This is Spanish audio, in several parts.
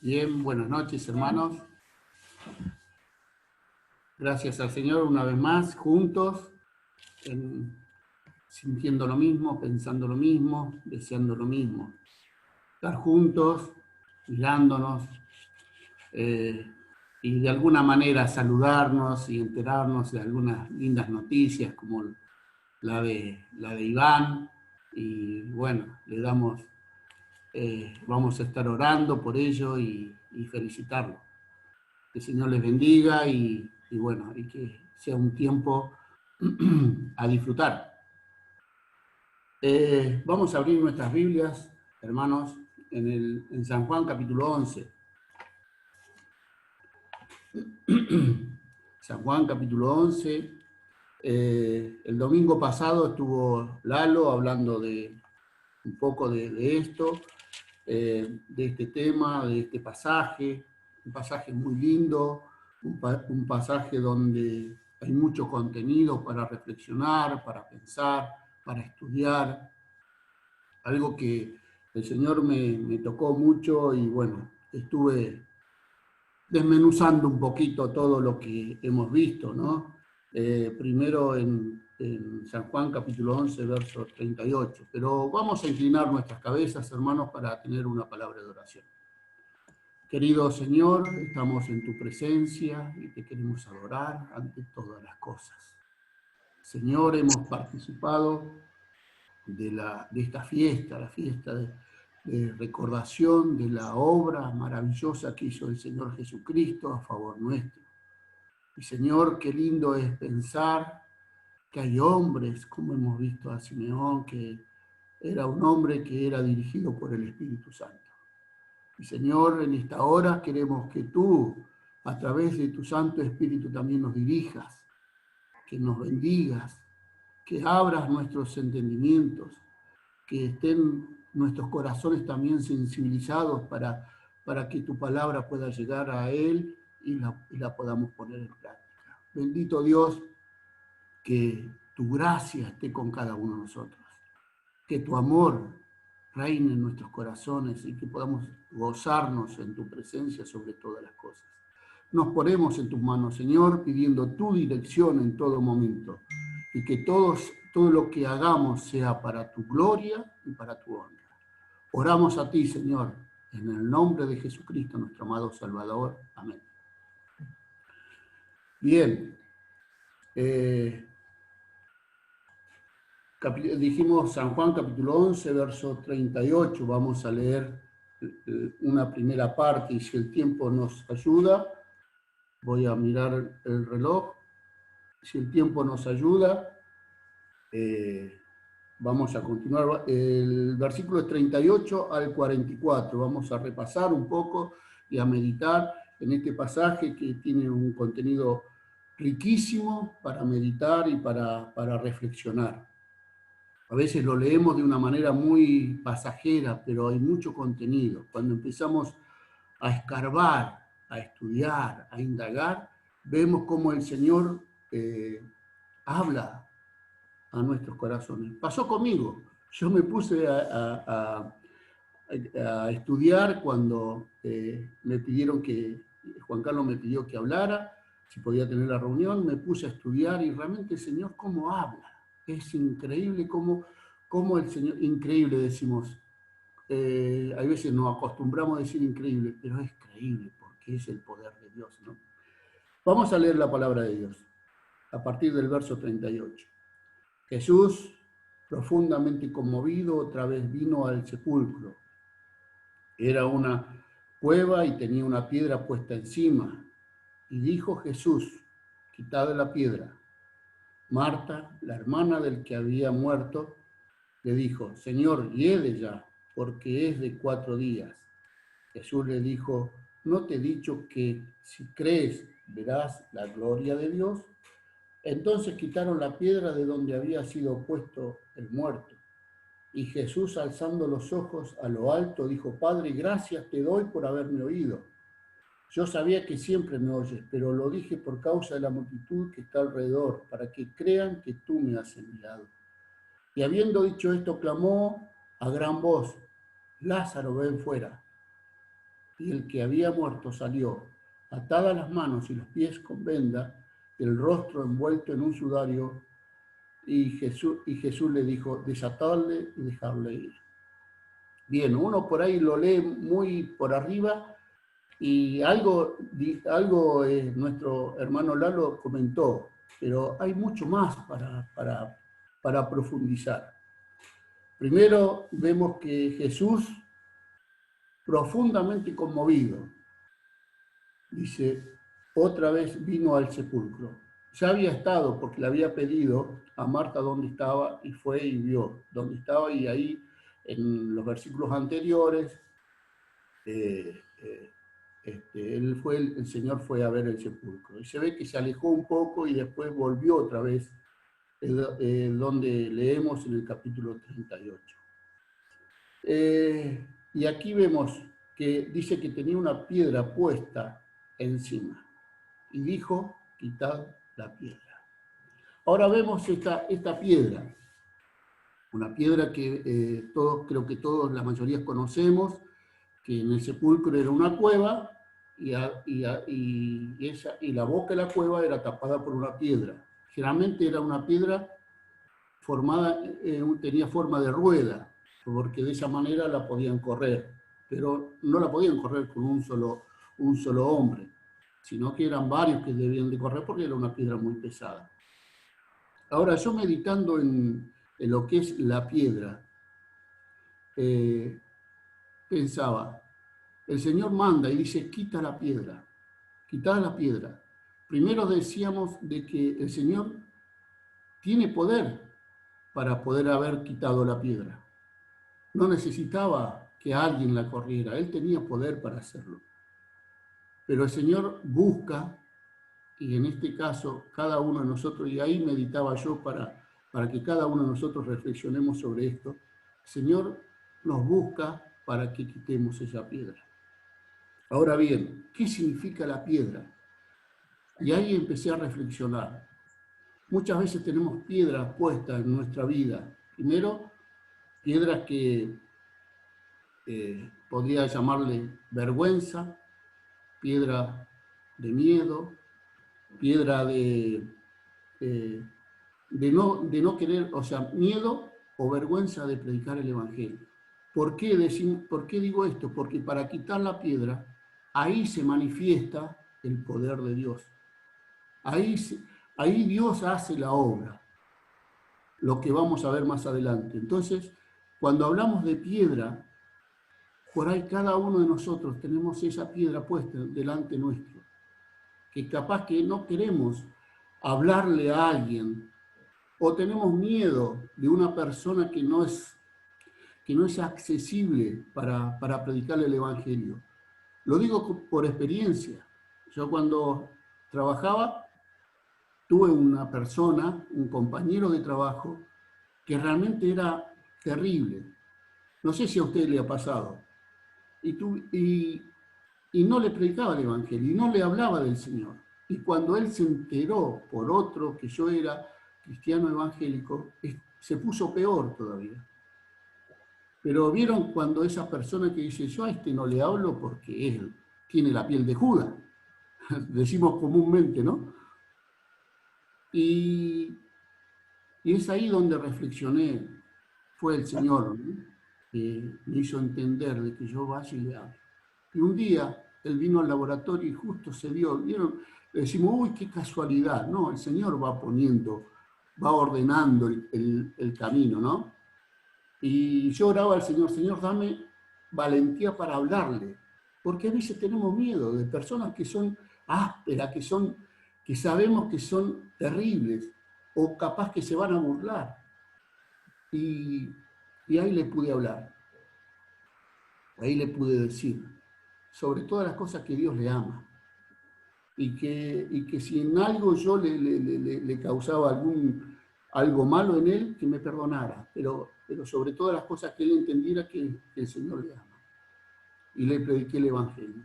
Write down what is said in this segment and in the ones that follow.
Bien, buenas noches, hermanos. Gracias al Señor una vez más, juntos, sintiendo lo mismo, pensando lo mismo, deseando lo mismo. Estar juntos, mirándonos, y de alguna manera saludarnos y enterarnos de algunas lindas noticias, como la de Iván. Y bueno, le damos, vamos a estar orando por ello y felicitarlo. Que el Señor les bendiga y bueno, y que sea un tiempo a disfrutar. Vamos a abrir nuestras Biblias, hermanos, en San Juan capítulo 11. San Juan capítulo 11. El domingo pasado estuvo Lalo hablando un poco de esto, de este tema, de este pasaje, un pasaje muy lindo, un pasaje donde hay mucho contenido para reflexionar, para pensar, para estudiar, algo que el Señor me tocó mucho y bueno, estuve desmenuzando un poquito todo lo que hemos visto, ¿no? Primero en San Juan capítulo 11, verso 38, pero vamos a inclinar nuestras cabezas, hermanos, para tener una palabra de oración. Querido Señor, estamos en tu presencia y te queremos adorar ante todas las cosas. Señor, hemos participado de esta fiesta, la fiesta de recordación de la obra maravillosa que hizo el Señor Jesucristo a favor nuestro. Y Señor, qué lindo es pensar que hay hombres, como hemos visto a Simeón, que era un hombre que era dirigido por el Espíritu Santo. Y Señor, en esta hora queremos que tú, a través de tu Santo Espíritu, también nos dirijas, que nos bendigas, que abras nuestros entendimientos, que estén nuestros corazones también sensibilizados para que tu palabra pueda llegar a Él y la podamos poner en práctica. Bendito Dios, que tu gracia esté con cada uno de nosotros, que tu amor reine en nuestros corazones y que podamos gozarnos en tu presencia sobre todas las cosas. Nos ponemos en tus manos, Señor, pidiendo tu dirección en todo momento y que todo lo que hagamos sea para tu gloria y para tu honra. Oramos a ti, Señor, en el nombre de Jesucristo, nuestro amado Salvador. Amén. Bien. Dijimos San Juan capítulo 11, verso 38. Vamos a leer una primera parte y si el tiempo nos ayuda, voy a mirar el reloj. Si el tiempo nos ayuda, vamos a continuar. El versículo es 38 al 44. Vamos a repasar un poco y a meditar en este pasaje que tiene un contenido riquísimo para meditar y para reflexionar. A veces lo leemos de una manera muy pasajera, pero hay mucho contenido. Cuando empezamos a escarbar, a estudiar, a indagar, vemos cómo el Señor habla a nuestros corazones. Pasó conmigo. Yo me puse a estudiar cuando me pidieron Juan Carlos me pidió que hablara, si podía tener la reunión, me puse a estudiar y realmente el Señor cómo habla. Es increíble cómo el Señor, increíble decimos, hay veces nos acostumbramos a decir increíble, pero es creíble porque es el poder de Dios, ¿no? Vamos a leer la palabra de Dios a partir del verso 38. Jesús, profundamente conmovido, otra vez vino al sepulcro. Era una cueva y tenía una piedra puesta encima. Y dijo Jesús, quitad la piedra. Marta, la hermana del que había muerto, le dijo, Señor, hiede ya, porque es de 4 días. Jesús le dijo, ¿no te he dicho que si crees verás la gloria de Dios? Entonces quitaron la piedra de donde había sido puesto el muerto. Y Jesús, alzando los ojos a lo alto, dijo, Padre, gracias te doy por haberme oído. Yo sabía que siempre me oyes, pero lo dije por causa de la multitud que está alrededor, para que crean que tú me has enviado. Y habiendo dicho esto, clamó a gran voz, Lázaro, ven fuera. y el que había muerto salió, atadas las manos y los pies con venda, el rostro envuelto en un sudario, y Jesús le dijo, desatadle y dejarle ir. Bien, uno por ahí lo lee muy por arriba, y algo nuestro hermano Lalo comentó, pero hay mucho más para profundizar. Primero vemos que Jesús, profundamente conmovido, dice, otra vez vino al sepulcro. Ya había estado, porque le había pedido a Marta dónde estaba, y fue y vio dónde estaba, y ahí en los versículos anteriores, el Señor fue a ver el sepulcro. Y se ve que se alejó un poco y después volvió otra vez, donde leemos en el capítulo 38. Y aquí vemos que dice que tenía una piedra puesta encima. Y dijo, quitad la piedra. Ahora vemos esta piedra. Una piedra que creo que todos, la mayoría conocemos, que en el sepulcro era una cueva, y la boca de la cueva era tapada por una piedra. Generalmente era una piedra formada, tenía forma de rueda, porque de esa manera la podían correr, pero no la podían correr con un solo hombre, sino que eran varios que debían de correr porque era una piedra muy pesada. Ahora, yo meditando en lo que es la piedra, pensaba, el Señor manda y dice, quita la piedra, quita la piedra. Primero decíamos de que el Señor tiene poder para poder haber quitado la piedra. No necesitaba que alguien la corriera, Él tenía poder para hacerlo. Pero el Señor busca, y en este caso cada uno de nosotros, y ahí meditaba yo para que cada uno de nosotros reflexionemos sobre esto, el Señor nos busca para que quitemos esa piedra. Ahora bien, ¿qué significa la piedra? Y ahí empecé a reflexionar. Muchas veces tenemos piedras puestas en nuestra vida. Primero, piedras que podría llamarle vergüenza, piedra de miedo, piedra de no querer, o sea, miedo o vergüenza de predicar el Evangelio. ¿Por qué digo esto? Porque para quitar la piedra, ahí se manifiesta el poder de Dios. Ahí Dios hace la obra, lo que vamos a ver más adelante. Entonces, cuando hablamos de piedra, por ahí cada uno de nosotros tenemos esa piedra puesta delante nuestro, que capaz que no queremos hablarle a alguien, o tenemos miedo de una persona que no es accesible para predicarle el Evangelio. Lo digo por experiencia. Yo cuando trabajaba, tuve una persona, un compañero de trabajo, que realmente era terrible. No sé si a usted le ha pasado. Y no le predicaba el Evangelio, y no le hablaba del Señor. Y cuando él se enteró por otro que yo era cristiano evangélico, se puso peor todavía. Pero vieron cuando esa persona que dice, yo a este no le hablo porque él tiene la piel de Judas, decimos comúnmente, ¿no? Y es ahí donde reflexioné, fue el Señor, ¿no?, que me hizo entender de que yo vaya y le hable. Y un día él vino al laboratorio y justo se dio, ¿vieron? Le decimos, uy, qué casualidad. No, el Señor va ordenando el camino, ¿no? Y yo oraba al Señor, Señor, dame valentía para hablarle. Porque a veces tenemos miedo de personas que son ásperas, que sabemos que son terribles, o capaz que se van a burlar. Y ahí le pude hablar. Ahí le pude decir, sobre todas las cosas que Dios le ama. Y que si en algo yo le causaba algo malo en él, que me perdonara. Pero sobre todas las cosas que él entendiera que el Señor le ama. Y le prediqué el Evangelio.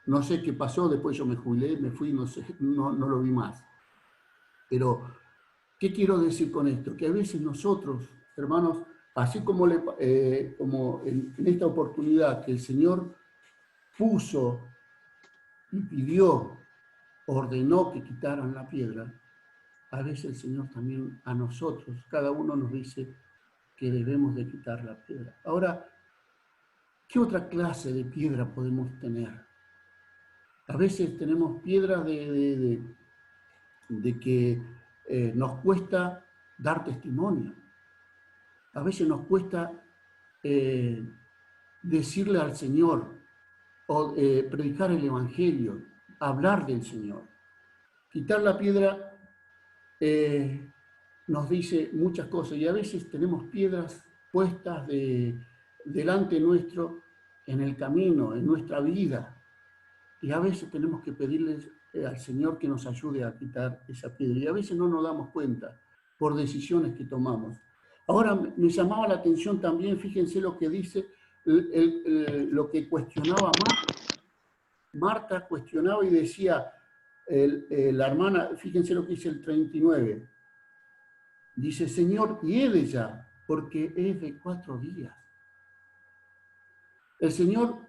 No sé qué pasó, después yo me jubilé, me fui, no sé, no lo vi más. Pero, ¿qué quiero decir con esto? Que a veces nosotros, hermanos, así como en esta oportunidad que el Señor puso y pidió, ordenó que quitaran la piedra, a veces el Señor también a nosotros, cada uno nos dice que debemos de quitar la piedra. Ahora, ¿qué otra clase de piedra podemos tener? A veces tenemos piedras de que nos cuesta dar testimonio. A veces nos cuesta decirle al Señor o predicar el Evangelio, hablar del Señor. Quitar la piedra nos dice muchas cosas y a veces tenemos piedras puestas delante nuestro en el camino, en nuestra vida. Y a veces tenemos que pedirles al Señor que nos ayude a quitar esa piedra. Y a veces no nos damos cuenta por decisiones que tomamos. Ahora me llamaba la atención también, fíjense lo que dice, lo que cuestionaba Marta. Marta cuestionaba y decía, la hermana, fíjense lo que dice el 39. Dice, Señor, hiede ya, porque es de 4 días. El Señor...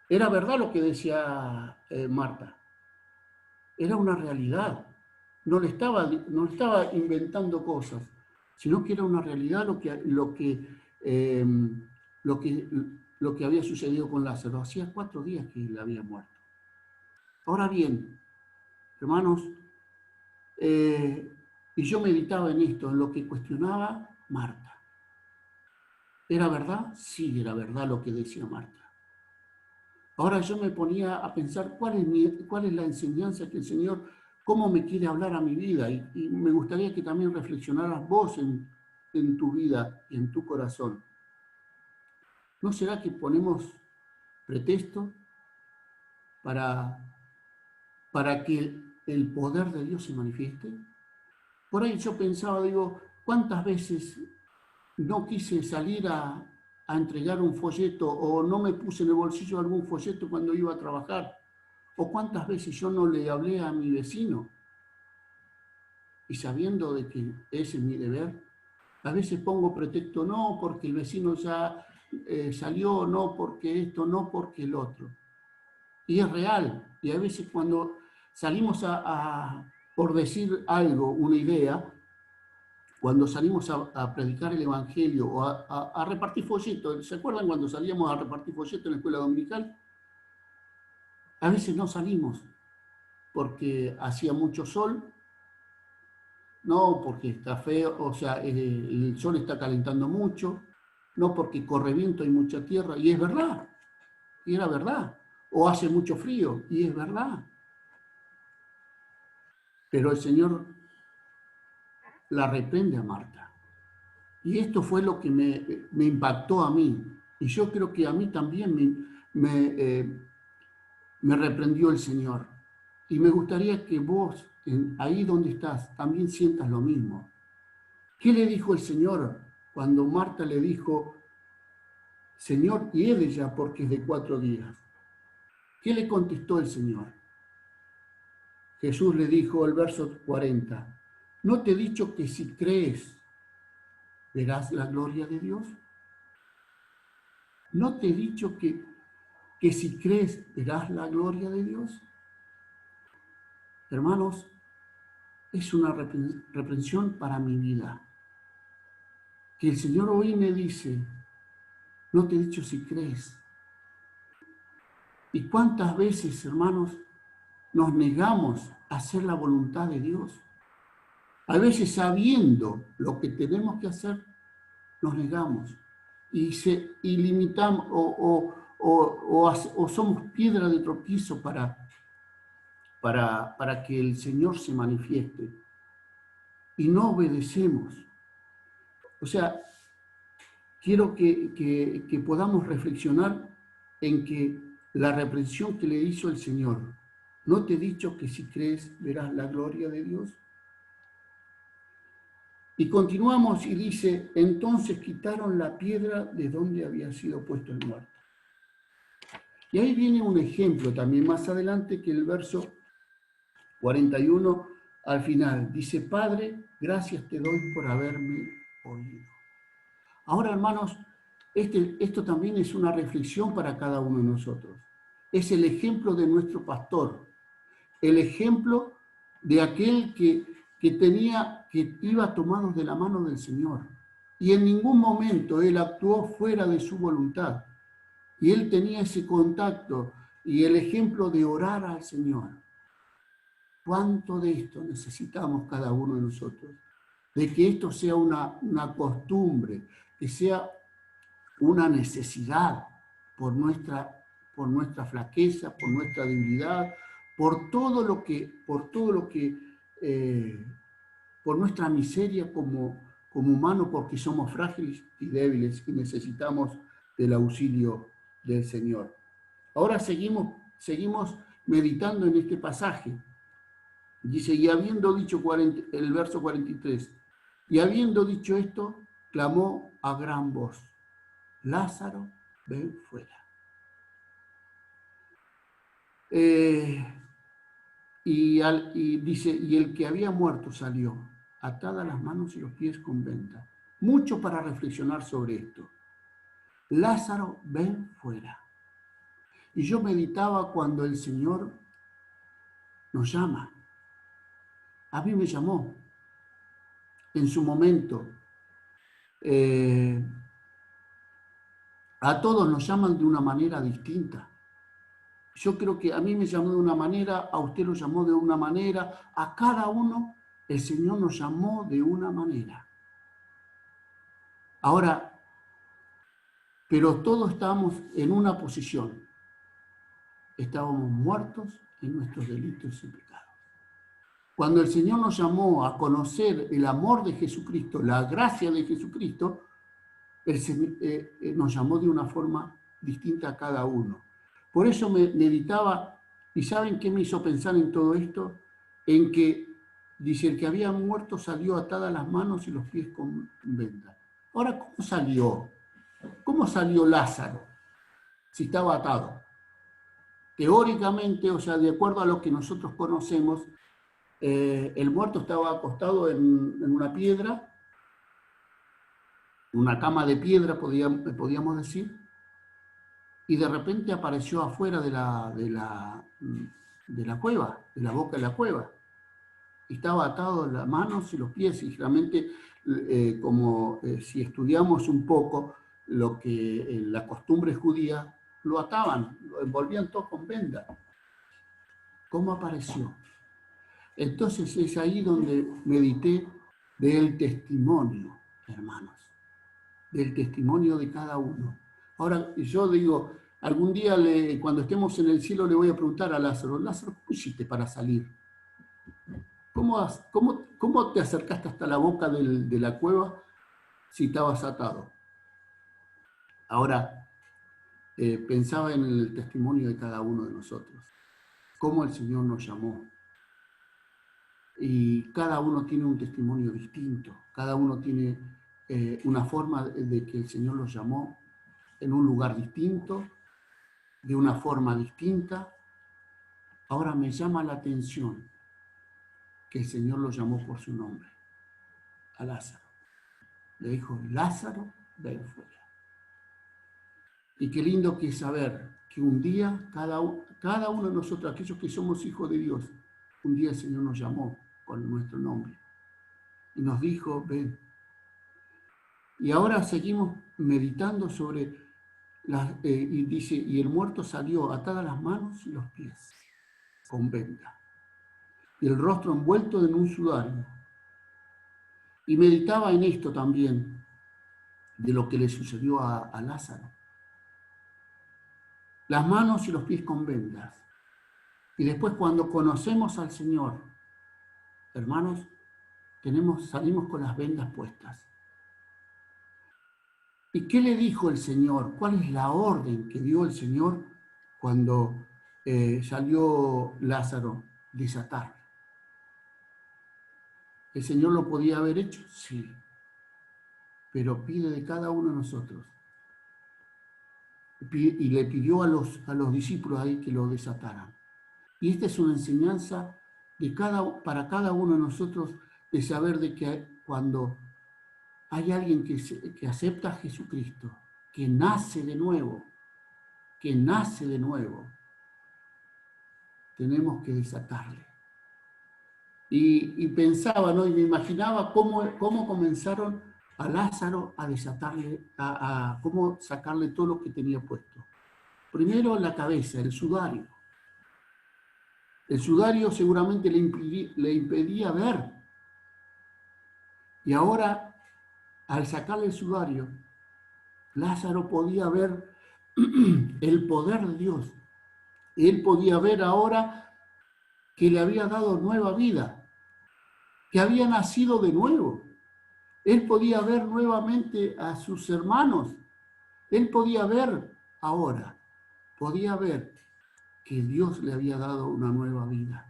era verdad lo que decía Marta, era una realidad, no le estaba inventando cosas, sino que era una realidad lo que había sucedido con Lázaro. Hacía 4 días que él había muerto. Ahora bien, hermanos, y yo meditaba en esto, en lo que cuestionaba Marta. ¿Era verdad? Sí, era verdad lo que decía Marta. Ahora yo me ponía a pensar cuál es la enseñanza que el Señor, cómo me quiere hablar a mi vida. Y me gustaría que también reflexionaras vos en tu vida y en tu corazón. ¿No será que ponemos pretexto para que el poder de Dios se manifieste? Por ahí yo pensaba, digo, ¿cuántas veces no quise salir a entregar un folleto o no me puse en el bolsillo algún folleto cuando iba a trabajar? ¿O cuántas veces yo no le hablé a mi vecino? Y sabiendo de que ese es mi deber, a veces pongo pretexto, no porque el vecino ya salió, no porque esto, no porque el otro. Y es real. Y a veces cuando salimos por decir algo, una idea, cuando salimos a predicar el Evangelio o a repartir folletos, ¿se acuerdan cuando salíamos a repartir folletos en la escuela dominical? A veces no salimos porque hacía mucho sol, no porque está feo, o sea, el sol está calentando mucho, no porque corre viento, hay mucha tierra, y es verdad, y era verdad, o hace mucho frío, y es verdad. Pero el Señor la reprende a Marta. Y esto fue lo que me impactó a mí, y yo creo que a mí también me reprendió el Señor. Y me gustaría que vos, ahí donde estás, también sientas lo mismo. ¿Qué le dijo el Señor cuando Marta le dijo, Señor, hiede ya porque es de 4 días? ¿Qué le contestó el Señor? Jesús le dijo, el verso 40, ¿no te he dicho que si crees verás la gloria de Dios? ¿No te he dicho que si crees verás la gloria de Dios? Hermanos, es una reprensión para mi vida. Que el Señor hoy me dice, no te he dicho si crees. ¿Y cuántas veces, hermanos, nos negamos a hacer la voluntad de Dios? A veces sabiendo lo que tenemos que hacer, nos negamos y limitamos o somos piedra de tropiezo para que el Señor se manifieste y no obedecemos. O sea, quiero que podamos reflexionar en que la reprensión que le hizo el Señor, ¿no te he dicho que si crees verás la gloria de Dios? Y continuamos y dice, entonces quitaron la piedra de donde había sido puesto el muerto. Y ahí viene un ejemplo también más adelante que el verso 41 al final. Dice, Padre, gracias te doy por haberme oído. Ahora, hermanos, Esto también es una reflexión para cada uno de nosotros. Es el ejemplo de nuestro pastor, el ejemplo de aquel que iba tomado de la mano del Señor. Y en ningún momento él actuó fuera de su voluntad. Y él tenía ese contacto y el ejemplo de orar al Señor. ¿Cuánto de esto necesitamos cada uno de nosotros? De que esto sea una costumbre, que sea una necesidad por nuestra flaqueza, por nuestra debilidad, por nuestra miseria como humanos, porque somos frágiles y débiles y necesitamos del auxilio del Señor. Ahora seguimos meditando en este pasaje. Dice, y habiendo dicho el verso 43, y habiendo dicho esto, clamó a gran voz, Lázaro, ven fuera. Y dice, y el que había muerto salió, atadas las manos y los pies con venda. Mucho para reflexionar sobre esto. Lázaro, ven fuera. Y yo meditaba cuando el Señor nos llama. A mí me llamó en su momento. A todos nos llaman de una manera distinta. Yo creo que a mí me llamó de una manera, a usted lo llamó de una manera, a cada uno el Señor nos llamó de una manera. Ahora, pero todos estábamos en una posición. Estábamos muertos en nuestros delitos y pecados. Cuando el Señor nos llamó a conocer el amor de Jesucristo, la gracia de Jesucristo, el Señor, nos llamó de una forma distinta a cada uno. Por eso meditaba, ¿y saben qué me hizo pensar en todo esto? En que, dice, el que había muerto salió atadas las manos y los pies con venda. Ahora, ¿cómo salió? ¿Cómo salió Lázaro si estaba atado? Teóricamente, o sea, de acuerdo a lo que nosotros conocemos, el muerto estaba acostado en una piedra, una cama de piedra, podíamos decir, y de repente apareció afuera de la cueva, de la boca de la cueva. Y estaba atado las manos y los pies, y realmente, si estudiamos un poco lo que la costumbre judía, lo ataban, lo envolvían todo con venda. ¿Cómo apareció? Entonces es ahí donde medité del testimonio, hermanos, del testimonio de cada uno. Ahora, yo digo, algún día cuando estemos en el cielo le voy a preguntar a Lázaro, Lázaro, ¿cómo hiciste para salir? ¿Cómo te acercaste hasta la boca de la cueva si estabas atado? Ahora, pensaba en el testimonio de cada uno de nosotros, cómo el Señor nos llamó. Y cada uno tiene un testimonio distinto, cada uno tiene una forma de que el Señor los llamó en un lugar distinto, de una forma distinta. Ahora me llama la atención que el Señor lo llamó por su nombre, a Lázaro. Le dijo, Lázaro, ven fuera. Y qué lindo que es saber que un día cada uno de nosotros, aquellos que somos hijos de Dios, un día el Señor nos llamó con nuestro nombre y nos dijo, ven. Y ahora seguimos meditando sobre, y dice, y el muerto salió atadas las manos y los pies, con venda, y el rostro envuelto en un sudario. Y meditaba en esto también, de lo que le sucedió a Lázaro. Las manos y los pies con vendas. Y después cuando conocemos al Señor, hermanos, salimos con las vendas puestas. ¿Y qué le dijo el Señor? ¿Cuál es la orden que dio el Señor cuando salió Lázaro? Desatar. ¿El Señor lo podía haber hecho? Sí. Pero pide de cada uno de nosotros. Y le pidió a los discípulos ahí que lo desataran. Y esta es una enseñanza para cada uno de nosotros, de saber de que cuando hay alguien que acepta a Jesucristo, que nace de nuevo, tenemos que desatarle. Y pensaba, ¿no? Y me imaginaba cómo comenzaron a Lázaro a desatarle, cómo sacarle todo lo que tenía puesto. Primero la cabeza, el sudario. El sudario seguramente le impedía ver. Y ahora, al sacarle el sudario, Lázaro podía ver el poder de Dios. Él podía ver ahora que le había dado nueva vida, que había nacido de nuevo. Él podía ver nuevamente a sus hermanos. Él podía ver ahora, podía ver que Dios le había dado una nueva vida.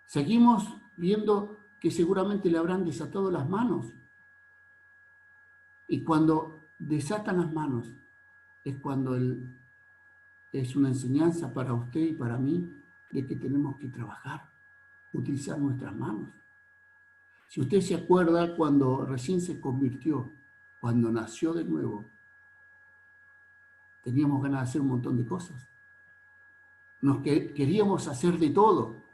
Seguimos viendo que seguramente le habrán desatado las manos. Y cuando desatan las manos, es cuando es una enseñanza para usted y para mí de que tenemos que trabajar, utilizar nuestras manos. Si usted se acuerda cuando recién se convirtió, cuando nació de nuevo, teníamos ganas de hacer un montón de cosas. Queríamos hacer de todo.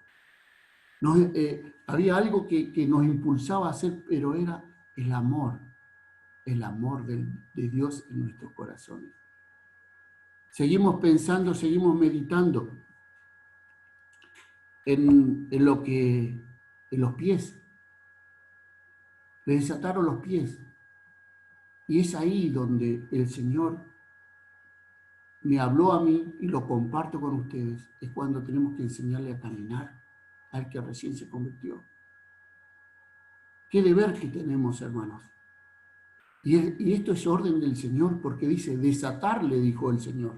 Había algo que nos impulsaba a hacer, pero era el amor de Dios en nuestros corazones. Seguimos pensando, seguimos meditando en los pies. Le desataron los pies. Y es ahí donde el Señor me habló a mí y lo comparto con ustedes. Es cuando tenemos que enseñarle a caminar al que recién se convirtió. Qué deber que tenemos, hermanos. Y esto es orden del Señor, porque dice, desatarle, dijo el Señor.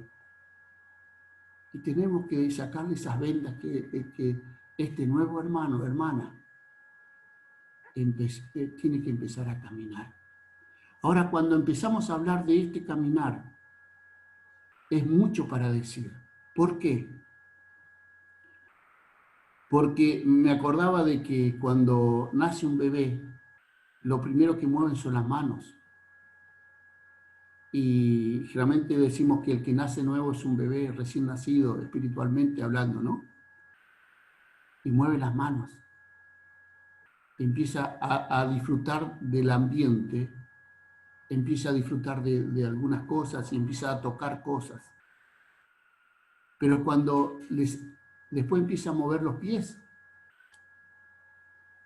Y tenemos que sacarle esas vendas que este nuevo hermano o hermana tiene que empezar a caminar. Ahora, cuando empezamos a hablar de este caminar, es mucho para decir. ¿Por qué? Porque me acordaba de que cuando nace un bebé, lo primero que mueven son las manos. Y generalmente decimos que el que nace nuevo es un bebé recién nacido, espiritualmente hablando, ¿no? Y mueve las manos. Empieza a disfrutar del ambiente, empieza a disfrutar de algunas cosas y empieza a tocar cosas. Pero cuando después empieza a mover los pies,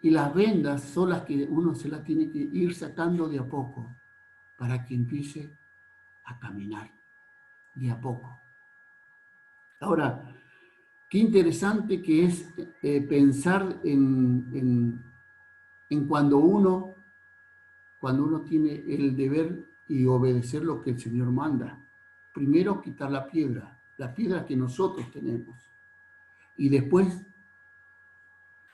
y las vendas son las que uno se las tiene que ir sacando de a poco para que empiece a caminar de a poco. Ahora, qué interesante que es pensar en cuando uno tiene el deber y obedecer lo que el Señor manda. Primero quitar la piedra que nosotros tenemos. Y después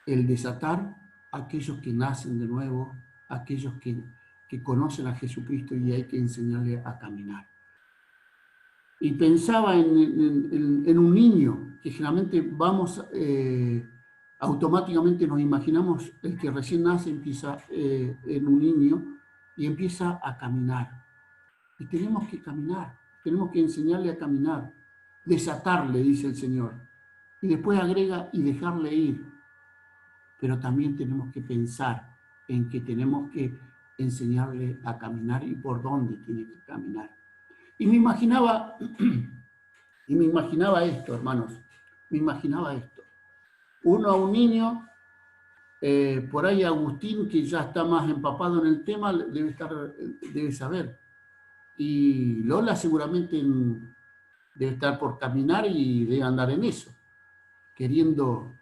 el desatar a aquellos que nacen de nuevo, aquellos que conocen a Jesucristo y hay que enseñarle a caminar. Y pensaba en un niño, que generalmente automáticamente nos imaginamos el que recién nace empieza en un niño y empieza a caminar. Y tenemos que caminar, tenemos que enseñarle a caminar, desatarle, dice el Señor. Y después agrega y dejarle ir. Pero también tenemos que pensar en que tenemos que enseñarle a caminar y por dónde tiene que caminar. Y me imaginaba esto, hermanos, me imaginaba esto. Uno a un niño, por ahí Agustín, que ya está más empapado en el tema, debe saber. Y Lola seguramente debe estar por caminar y debe andar en eso, queriendo,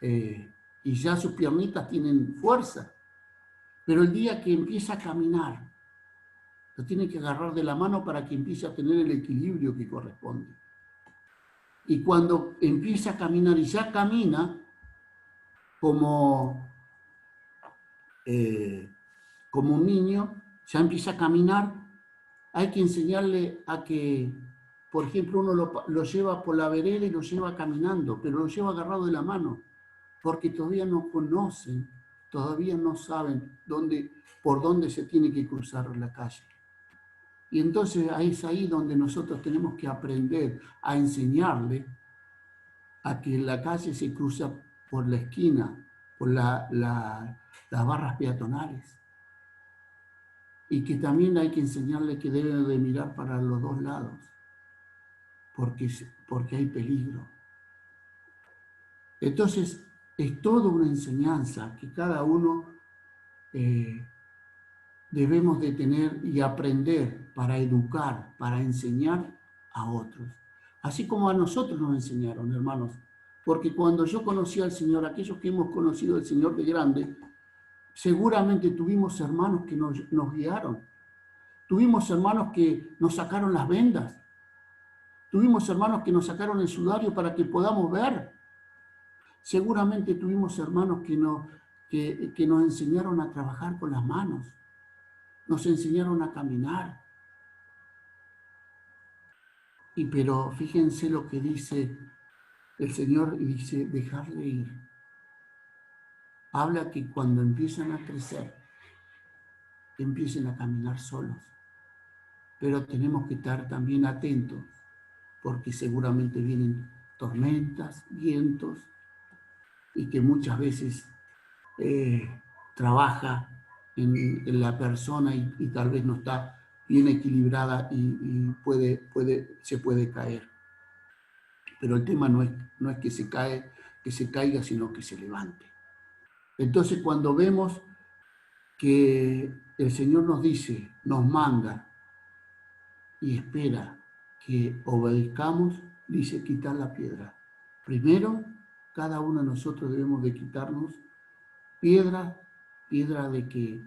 y ya sus piernitas tienen fuerza. Pero el día que empieza a caminar, lo tiene que agarrar de la mano para que empiece a tener el equilibrio que corresponde. Y cuando empieza a caminar y ya camina como un niño, ya empieza a caminar, hay que enseñarle a que, por ejemplo, uno lo lleva por la vereda y lo lleva caminando, pero lo lleva agarrado de la mano, porque todavía no conocen, todavía no saben por dónde se tiene que cruzar la calle. Y entonces es ahí donde nosotros tenemos que aprender a enseñarle a que la calle se cruza por la esquina, por las barras peatonales. Y que también hay que enseñarle que debe de mirar para los dos lados, porque hay peligro. Entonces, es toda una enseñanza que cada uno debemos de tener y aprender para educar, para enseñar a otros. Así como a nosotros nos enseñaron, hermanos. Porque cuando yo conocí al Señor, aquellos que hemos conocido al Señor de grande, seguramente tuvimos hermanos que nos guiaron. Tuvimos hermanos que nos sacaron las vendas. Tuvimos hermanos que nos sacaron el sudario para que podamos ver. Seguramente tuvimos hermanos que nos enseñaron a trabajar con las manos. Nos enseñaron a caminar. Pero fíjense lo que dice el Señor, y dice, dejarle ir. Habla que cuando empiezan a crecer, empiecen a caminar solos. Pero tenemos que estar también atentos, porque seguramente vienen tormentas, vientos, y que muchas veces trabaja en la persona y tal vez no está bien equilibrada y se puede caer. Pero el tema no es que se caiga, sino que se levante. Entonces, cuando vemos que el Señor nos dice, nos manda y espera que obedezcamos, dice quitar la piedra. Primero, cada uno de nosotros debemos de quitarnos piedra de que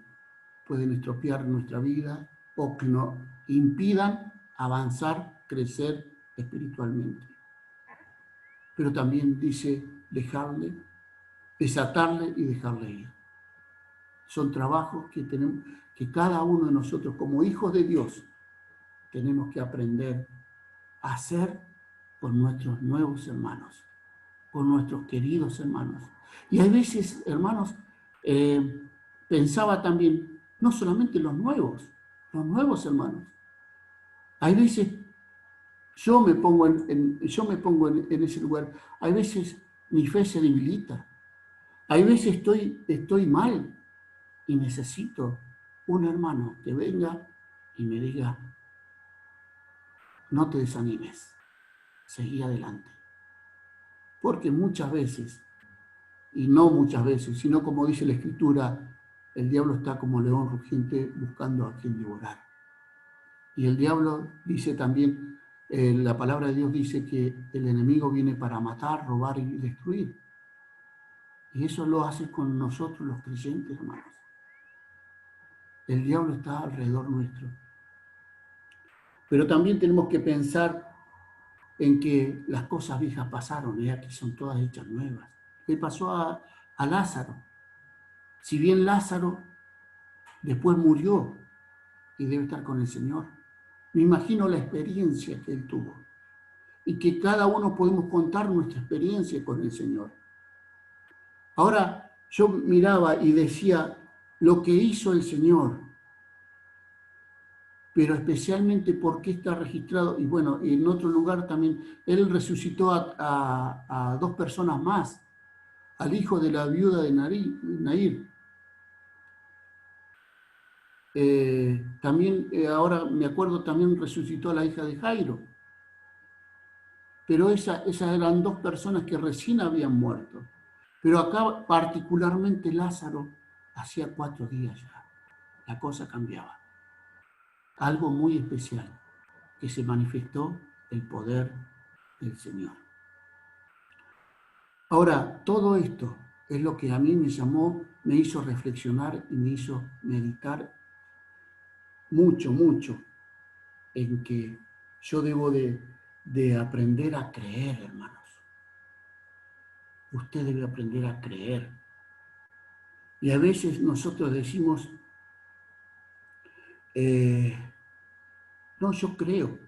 pueden estropear nuestra vida o que nos impidan avanzar, crecer espiritualmente. Pero también dice dejarle, desatarle y dejarle ir. Son trabajos que cada uno de nosotros, como hijos de Dios, tenemos que aprender a hacer por nuestros nuevos hermanos, por nuestros queridos hermanos. Y hay veces, hermanos, pensaba también, no solamente los nuevos hermanos. Hay veces, yo me pongo en ese lugar, hay veces mi fe se debilita, hay veces estoy mal y necesito un hermano que venga y me diga, no te desanimes, seguí adelante. Porque muchas veces, y no muchas veces, sino como dice la Escritura, el diablo está como león rugiente buscando a quien devorar. Y el diablo dice también, la palabra de Dios dice que el enemigo viene para matar, robar y destruir. Y eso lo hace con nosotros los creyentes, hermanos. El diablo está alrededor nuestro. Pero también tenemos que pensar en que las cosas viejas pasaron y aquí son todas hechas nuevas. ¿Qué pasó a Lázaro? Si bien Lázaro después murió y debe estar con el Señor, me imagino la experiencia que él tuvo y que cada uno podemos contar nuestra experiencia con el Señor. Ahora yo miraba y decía lo que hizo el Señor, pero especialmente porque está registrado, y bueno, en otro lugar también, él resucitó a dos personas más, al hijo de la viuda de Naír. También, ahora me acuerdo, también resucitó a la hija de Jairo. Pero esas eran dos personas que recién habían muerto. Pero acá particularmente Lázaro, hacía 4 días ya, la cosa cambiaba. Algo muy especial, que se manifestó el poder del Señor. Ahora, todo esto es lo que a mí me hizo reflexionar y me hizo meditar mucho, mucho en que yo debo de aprender a creer, hermanos. Usted debe aprender a creer. Y a veces nosotros decimos, no, yo creo.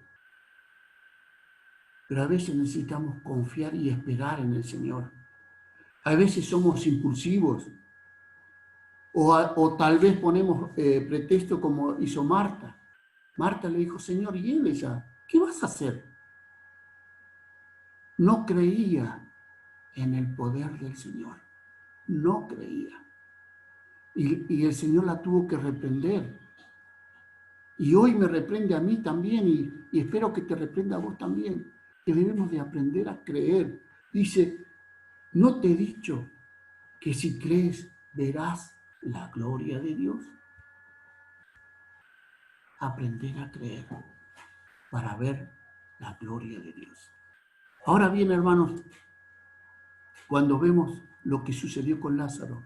Pero a veces necesitamos confiar y esperar en el Señor. A veces somos impulsivos. O tal vez ponemos pretexto como hizo Marta. Marta le dijo, Señor, y él ya, ¿qué vas a hacer? No creía en el poder del Señor. No creía. Y el Señor la tuvo que reprender. Y hoy me reprende a mí también, y espero que te reprenda a vos también, que debemos de aprender a creer. Dice, ¿no te he dicho que si crees verás la gloria de Dios? Aprender a creer para ver la gloria de Dios. Ahora bien, hermanos, cuando vemos lo que sucedió con Lázaro,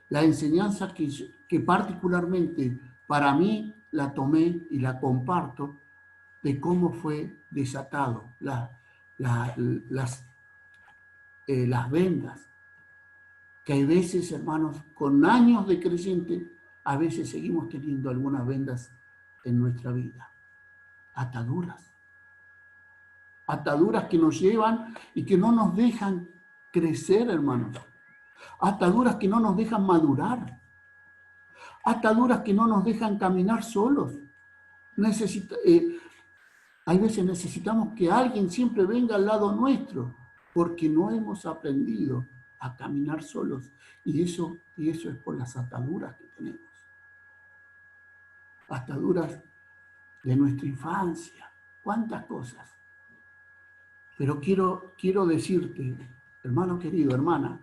la enseñanza que particularmente para mí la tomé y la comparto, de cómo fue desatado las vendas, que hay veces, hermanos, con años de creyente, a veces seguimos teniendo algunas vendas en nuestra vida, ataduras que nos llevan y que no nos dejan crecer, hermanos, ataduras que no nos dejan madurar, ataduras que no nos dejan caminar solos. Hay veces necesitamos que alguien siempre venga al lado nuestro, porque no hemos aprendido a caminar solos. Y eso es por las ataduras que tenemos. Ataduras de nuestra infancia. ¿Cuántas cosas? Pero quiero decirte, hermano querido, hermana,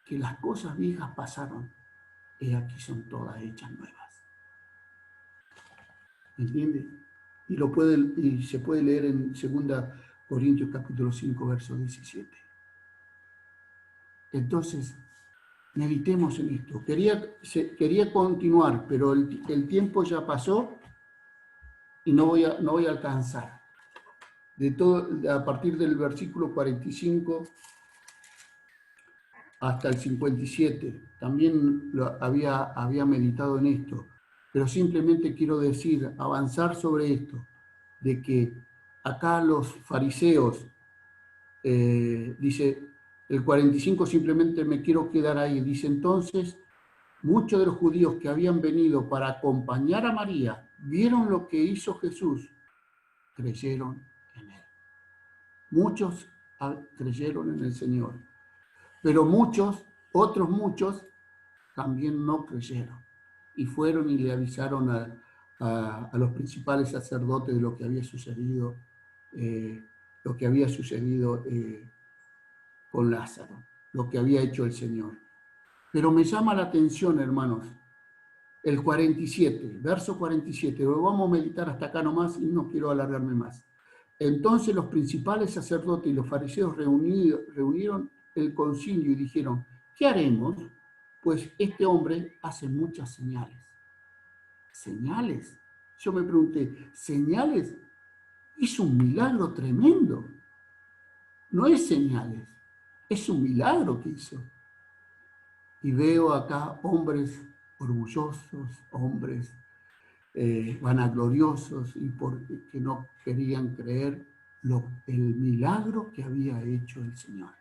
que las cosas viejas pasaron y aquí son todas hechas nuevas. ¿Me entiendes? Y se puede leer en 2 Corintios capítulo 5, verso 17. Entonces, meditemos en esto. Quería continuar, pero el tiempo ya pasó y no voy a alcanzar. A partir del versículo 45 hasta el 57, también había meditado en esto, pero simplemente quiero decir, avanzar sobre esto, de que acá los fariseos, dice el 45, simplemente me quiero quedar ahí, dice entonces, muchos de los judíos que habían venido para acompañar a María, vieron lo que hizo Jesús, creyeron en él. Muchos creyeron en el Señor, pero otros muchos, también no creyeron. Y fueron y le avisaron a los principales sacerdotes de lo que había sucedido, con Lázaro, lo que había hecho el Señor. Pero me llama la atención, hermanos, el 47, verso 47. Lo vamos a meditar hasta acá nomás y no quiero alargarme más. Entonces los principales sacerdotes y los fariseos reunieron el concilio y dijeron, ¿qué haremos? Pues este hombre hace muchas señales. ¿Señales? Yo me pregunté, ¿señales? Es un milagro tremendo. No es señales, es un milagro que hizo. Y veo acá hombres orgullosos, hombres vanagloriosos y porque no querían creer el milagro que había hecho el Señor.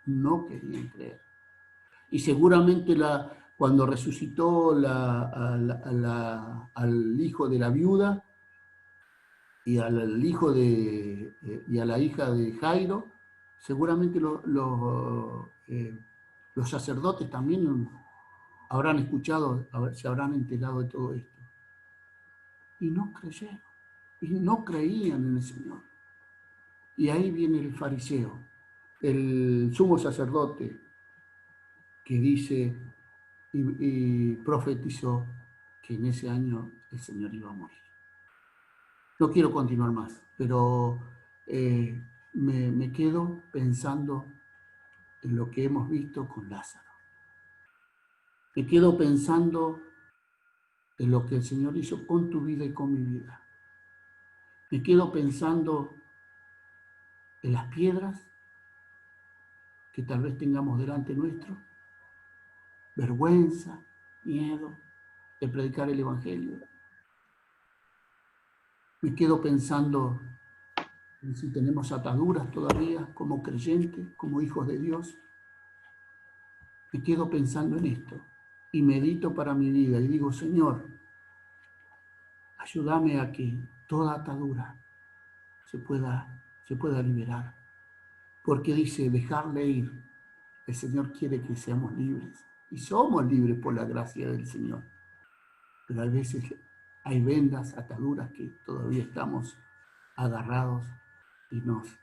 No querían creer. Y seguramente cuando resucitó al hijo de la viuda y al hijo y a la hija de Jairo, seguramente los sacerdotes también habrán escuchado, se habrán enterado de todo esto. Y no creyeron, y no creían en el Señor. Y ahí viene el fariseo, el sumo sacerdote, que dice y profetizó que en ese año el Señor iba a morir. No quiero continuar más, pero me quedo pensando en lo que hemos visto con Lázaro. Me quedo pensando en lo que el Señor hizo con tu vida y con mi vida. Me quedo pensando en las piedras que tal vez tengamos delante nuestro, vergüenza, miedo de predicar el Evangelio. Me quedo pensando en si tenemos ataduras todavía como creyentes, como hijos de Dios. Me quedo pensando en esto y medito para mi vida y digo, Señor, Ayúdame a que toda atadura se pueda liberar. Porque dice, dejarle ir. El Señor quiere que seamos libres. Y somos libres por la gracia del Señor. Pero a veces hay vendas, ataduras que todavía estamos agarrados y nos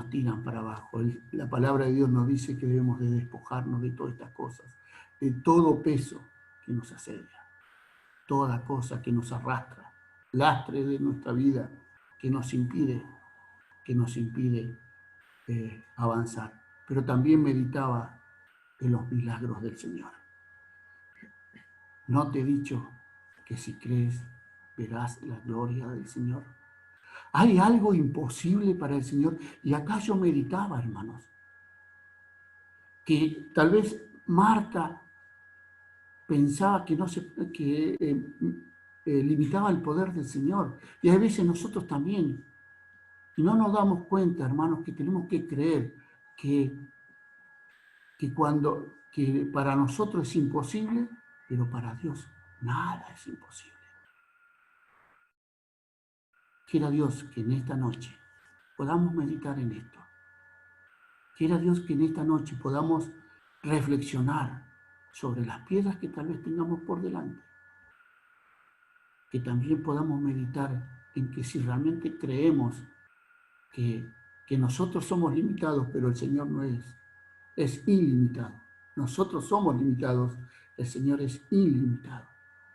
tiran para abajo. La palabra de Dios nos dice que debemos de despojarnos de todas estas cosas, de todo peso que nos asedia, toda cosa que nos arrastra, lastre de nuestra vida que nos impide avanzar. Pero también meditaba en los milagros del Señor. ¿No te he dicho que si crees verás la gloria del Señor? ¿Hay algo imposible para el Señor? Y acá yo meditaba, hermanos, que tal vez Marta pensaba que limitaba el poder del Señor. Y a veces nosotros también. Y no nos damos cuenta, hermanos, que tenemos que creer que para nosotros es imposible, pero para Dios nada es imposible. Quiera Dios que en esta noche podamos meditar en esto. Quiera Dios que en esta noche podamos reflexionar sobre las piedras que tal vez tengamos por delante. Que también podamos meditar en que si realmente creemos que nosotros somos limitados, pero el Señor no es ilimitado. Nosotros somos limitados, el Señor es ilimitado.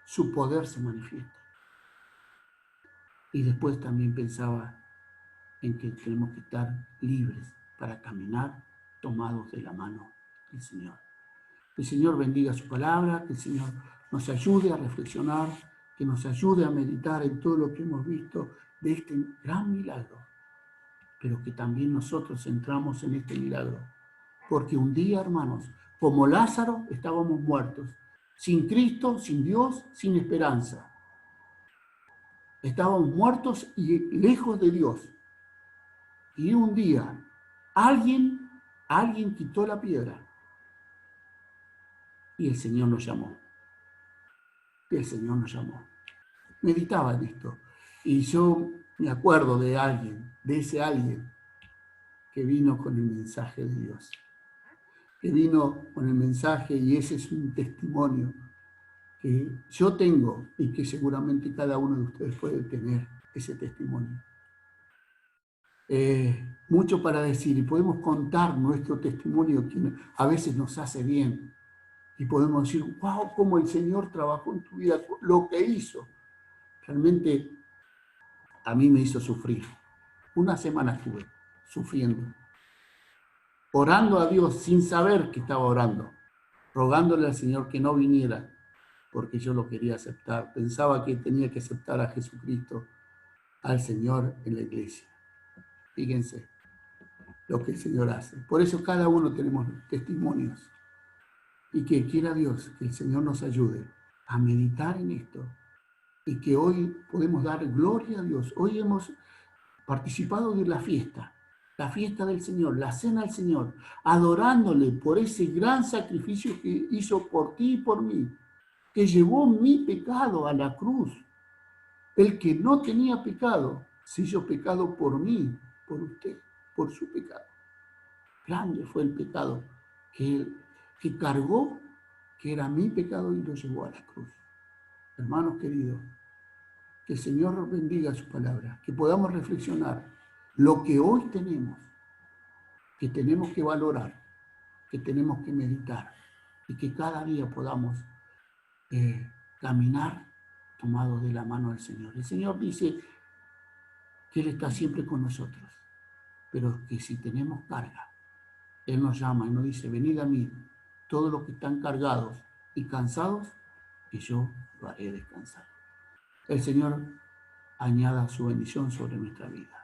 Su poder se manifiesta. Y después también pensaba en que tenemos que estar libres para caminar tomados de la mano del Señor. Que el Señor bendiga su palabra, que el Señor nos ayude a reflexionar, que nos ayude a meditar en todo lo que hemos visto de este gran milagro, pero que también nosotros entramos en este milagro. Porque un día, hermanos, como Lázaro, estábamos muertos, sin Cristo, sin Dios, sin esperanza. Estábamos muertos y lejos de Dios. Y un día, alguien quitó la piedra y el Señor nos llamó. Y el Señor nos llamó. Meditaba en esto. Y yo me acuerdo de ese alguien que vino con el mensaje de Dios. Que vino con el mensaje, y ese es un testimonio que yo tengo y que seguramente cada uno de ustedes puede tener ese testimonio. Mucho para decir, y podemos contar nuestro testimonio que a veces nos hace bien, y podemos decir, wow, cómo el Señor trabajó en tu vida, lo que hizo. Realmente a mí me hizo sufrir. Una semana estuve sufriendo, orando a Dios sin saber que estaba orando, rogándole al Señor que no viniera, porque yo lo quería aceptar. Pensaba que tenía que aceptar a Jesucristo, al Señor en la iglesia. Fíjense lo que el Señor hace. Por eso cada uno tenemos testimonios. Y que quiera Dios que el Señor nos ayude a meditar en esto. Y que hoy podemos dar gloria a Dios. Hoy hemos participado de la fiesta del Señor, la cena del Señor, adorándole por ese gran sacrificio que hizo por ti y por mí, que llevó mi pecado a la cruz. El que no tenía pecado, se hizo pecado por mí, por usted, por su pecado. Grande fue el pecado que cargó, que era mi pecado, y lo llevó a la cruz. Hermanos queridos, que el Señor bendiga su palabra, que podamos reflexionar lo que hoy tenemos, que tenemos que valorar, que tenemos que meditar, y que cada día podamos caminar tomados de la mano del Señor. El Señor dice que Él está siempre con nosotros, pero que si tenemos carga, Él nos llama y nos dice, venid a mí, todos los que están cargados y cansados, que yo lo haré descansar. El Señor añada su bendición sobre nuestra vida.